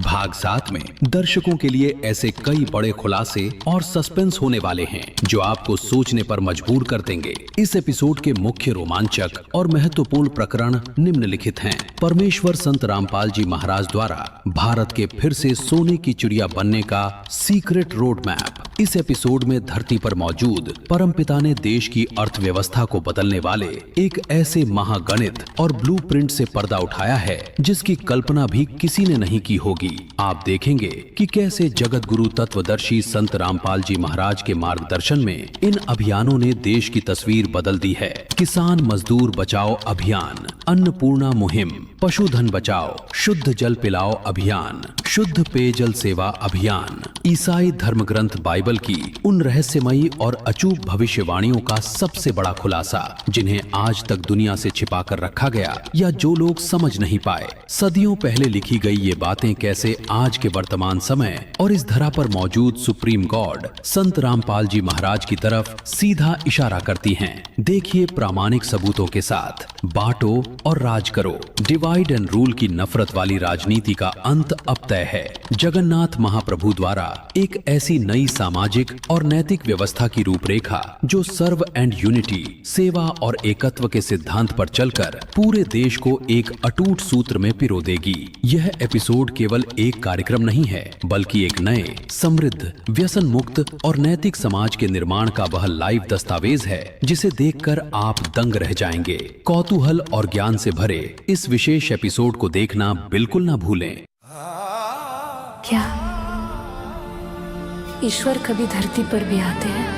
भाग 7 में दर्शकों के लिए ऐसे कई बड़े खुलासे और सस्पेंस होने वाले हैं जो आपको सोचने पर मजबूर कर देंगे। इस एपिसोड के मुख्य रोमांचक और महत्वपूर्ण प्रकरण निम्नलिखित हैं। परमेश्वर संत रामपाल जी महाराज द्वारा भारत के फिर से सोने की चिड़िया बनने का सीक्रेट रोड मैप। इस एपिसोड में धरती पर मौजूद परमपिता ने देश की अर्थव्यवस्था को बदलने वाले एक ऐसे महागणित और ब्लूप्रिंट से पर्दा उठाया है जिसकी कल्पना भी किसी ने नहीं की होगी। आप देखेंगे कि कैसे जगत गुरु तत्वदर्शी संत रामपाल जी महाराज के मार्गदर्शन में इन अभियानों ने देश की तस्वीर बदल दी है। किसान मजदूर बचाओ अभियान, अन्नपूर्णा मुहिम, पशुधन बचाओ, शुद्ध जल पिलाओ अभियान, शुद्ध पेयजल सेवा अभियान, ईसाई धर्म ग्रंथ बाइबल की उन रहस्यमयी और अचूक भविष्यवाणियों का सबसे बड़ा खुलासा जिन्हें आज तक दुनिया से छिपा कर रखा गया या जो लोग समझ नहीं पाए। सदियों पहले लिखी गई ये बातें कैसे आज के वर्तमान समय और इस धरा पर मौजूद सुप्रीम गॉड संत रामपाल जी महाराज की तरफ सीधा इशारा करती हैं। देखिए प्रामाणिक सबूतों के साथ। बांटो और राज करो, डिवाइड एंड रूल की नफरत वाली राजनीति का अंत अब तय है। जगन्नाथ महाप्रभु द्वारा एक ऐसी नई सामाजिक और नैतिक व्यवस्था की रूपरेखा जो सर्व एंड यूनिटी, सेवा और एकत्व के सिद्धांत पर चलकर पूरे देश को एक अटूट सूत्र में पिरो देगी। यह एपिसोड केवल एक कार्यक्रम नहीं है बल्कि एक नए, समृद्ध, व्यसन मुक्त और नैतिक समाज के निर्माण का वह लाइव दस्तावेज है जिसे देखकर आप दंग रह जाएंगे। कौतूहल और ज्ञान से भरे इस विशेष एपिसोड को देखना बिल्कुल ना भूलें। क्या ईश्वर कभी धरती पर भी आते हैं?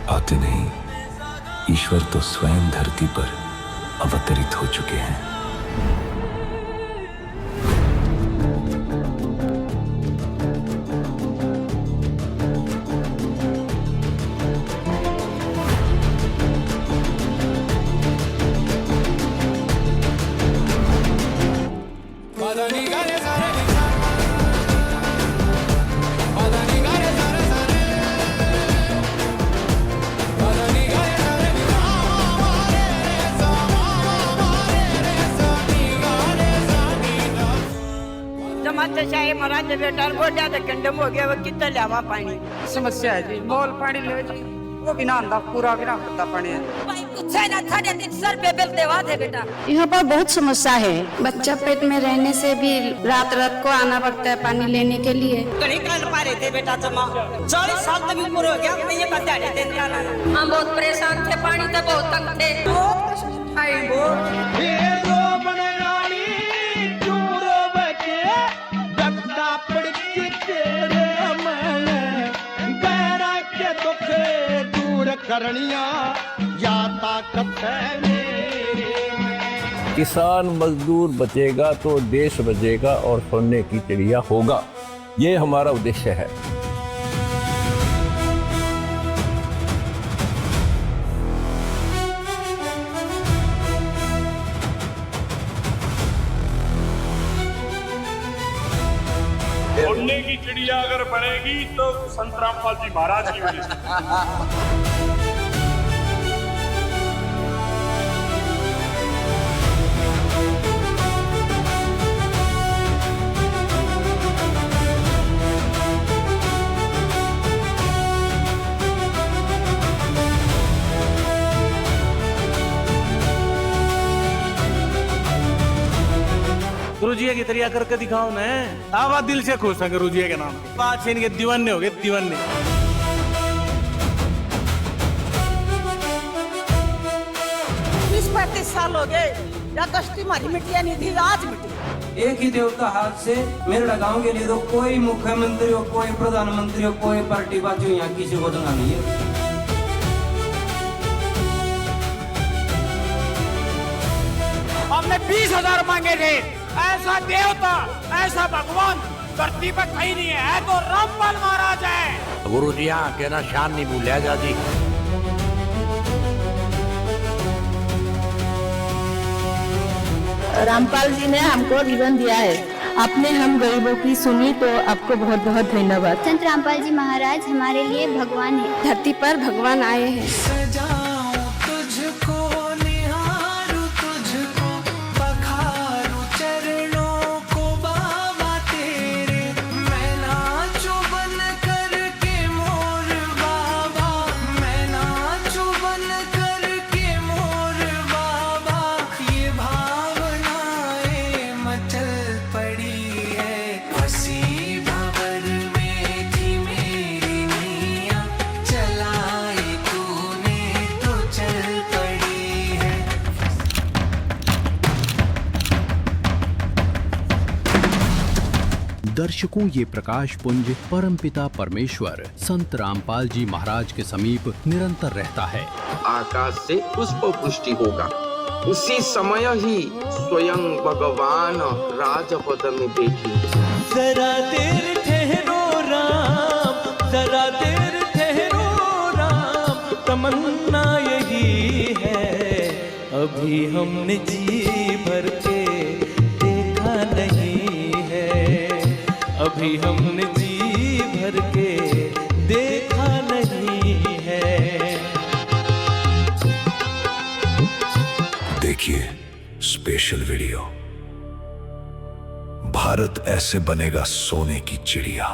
आते नहीं, ईश्वर तो स्वयं धरती पर अवतरित हो चुके हैं। महाराज बेटा गोड्या तो कंडम हो गया, वो कितना लावा पानी समस्या है जी। मोल पानी ले जी, वो बिना आंदा पूरा बिना करता पानी है। भाई कुछ है ना, 3.5 सर पे बिल देवा दे बेटा। यहाँ पर बहुत समस्या है। बच्चा पेट में रहने से भी रात रात को आना पड़ता है पानी लेने के लिए। कहीं कर पा रहे थे बेटा जमा 40 साल तक पूरा हो गया, ये बता देते हैं। हम बहुत परेशान थे, पानी तो बहुत तंग थे। किसान मजदूर बचेगा तो देश बचेगा और सोने की चिड़िया होगा, ये हमारा उद्देश्य है। सोने की चिड़िया अगर बनेगी तो संत रामपाल जी महाराज की वजह से। गुरुजी की तरिया करके दिखाओ ना, आवाज दिल से खुश है गुरुजी के नाम। पाँच इनके दीवाने हो गए, दीवाने। 20-35 साल हो गए, या कष्टी हमारी मिट्टिया नहीं थी, आज मिट्टी। एक ही देवता हाथ से मेरे गांव के लिए तो कोई मुख्यमंत्री हो, कोई प्रधानमंत्री हो, कोई पार्टी बाजू यहाँ किसी को दंगा नहीं है। हमने 20,000 मांगे थे। ऐसा देवता, ऐसा भगवान धरती पर कहीं नहीं है तो रामपाल महाराज है। गुरु जी यहाँ के ना शान नहीं भूलिया जाती। रामपाल जी ने हमको जीवन दिया है आपने हम गरीबों की सुनी, तो आपको बहुत बहुत धन्यवाद। संत रामपाल जी महाराज हमारे लिए भगवान है। धरती पर भगवान आए हैं। दर्शकों, ये प्रकाश पुंज परमपिता परमेश्वर संत रामपाल जी महाराज के समीप निरंतर रहता है। आकाश से पुष्प वृष्टि होगा, उसी समय ही स्वयं भगवान राजपद में बैठे। जरा देर ठहरो राम, जरा देर ठहरो राम, तमन्ना यही है, अभी हमने जी भर के देखा नहीं है, अभी हमने जी भर के देखा नहीं है। देखिए स्पेशल वीडियो, भारत ऐसे बनेगा सोने की चिड़िया।